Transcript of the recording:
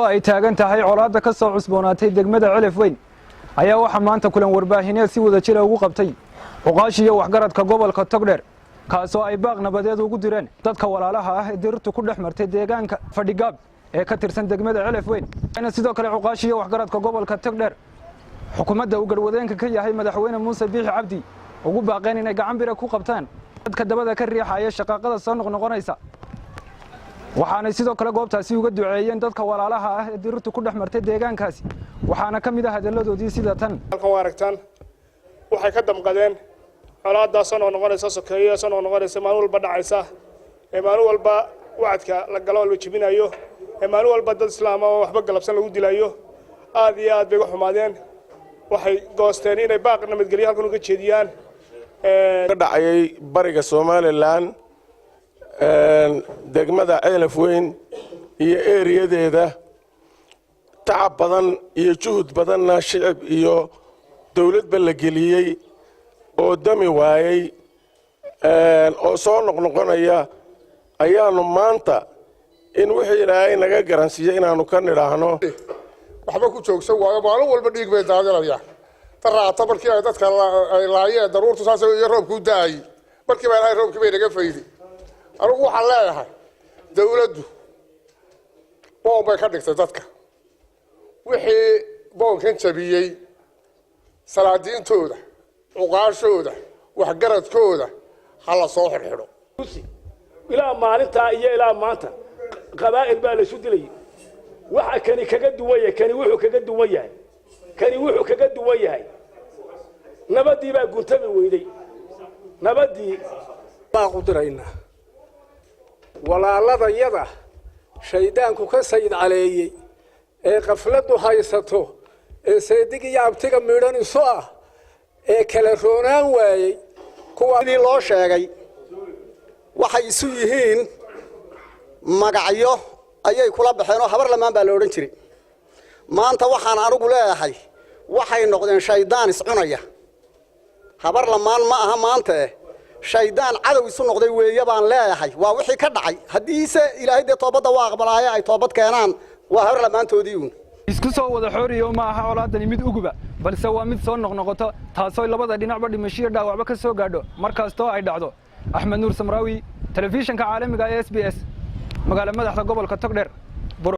ay taagan tahay colaadda ka soo cusboonaatay degmada Celef Weyn ayaa waxa maanta kulan warbaahineed si wada jir ah ugu qabtay uqaashi iyo waxgaradka gobolka Togdheer kaasoo ay baaq nabadeed ugu direen dadka walaalaha ah ee dirtu ku dhaxmartay deegaanka Fadhigaab ee ka tirsan degmada Celef Weyn ayna sidoo kale uqaashi iyo waxgaradka gobolka Togdheer xukuumadda uu garwadeenka ka yahay madaxweyne Muuse Biixi Cabdi ugu baaqeen inay gacan bir ku qabtaan dadka dabada ka riixaya shaqaqada soo noqonaysa waxaana sidoo kale goobtaasi uga duceeyeen dadka walaalaha ah ee dirtu ku dhaxmartay deegaankaasi waxaana kamid ah hadaladoodii sida tan halkan waaragtaan waxay ka damqadeen colaadaas oo noqonaysa sokeeyo soo noqonaysa maalin walba dhacaysa maalin walba wacadka la galo walba jibinayo maalin walba dad islaam ah waxba galabsan lagu dilayo aad iyo aad bay u xumaadeen waxay goosteen inay baaq nabadgelyo halkan uga jeediyaan ka dhacay bariga Soomaaliland degmada Celef Weyn iyo eeriyadeeda tacab badan iyo juhud badanna shicib iyo dawladba la geliyay oo dami waayay oo soo noqonaya ayaanu maanta in wixii Ilaahay naga garansiiyay inaanu ka niraahno waxba ku joogsan waayo maalin walba dhiig bay daadinayaan taraata markii ay dadka ay laayeen daruurtu saas iyo roobku daay markii baa Ilaahay roobkii bay naga fayday anigu waxaan leeyahay dawladdu boobay ka dhigtay dadka wixii boonkan jabiyay salaadiintooda uqaashooda waxgaradkooda hala soo xirxiro ilaa maalinta iyo ilaa maanta qabaa'il baa la isu dilay waxa kani kaga duwan yahay kani wuxuu kaga duwan yahay nabadii baa guntami weyday nabadii baa qudrayna walaalada yada shaydaanku ka sayid caleeyay ee qafladu haysato ee seedig iyo abtiga miidhan isu ah ee kala roonaan waayay kuwii loo sheegay waxay isu yihiin magacyo ayay kula baxeen oo habar lamaan baa la oran jiray maanta waxaan anigu leeyahay waxay noqdeen shaydaan iscunaya habar lamaan ma aha maanta shaydaan cadow isu noqday weeye baan leeyahay waa wixii ka dhacay hadiise Ilaahay de toobada waa aqbalaya ay toobad keenaan waa habar lamaantoodii uun isku soo wada xooriyo ma aha colaadani mid uguba balse waa mid soo noqnoqoto taasoo labada dhinacba dhimashiyo dhaawacba ka soo gaadho markaastoo ay dhacdo Axmed Nuur Samraawi telefishinka caalamiga ee SBS magaalada madaxda gobolka Togdheer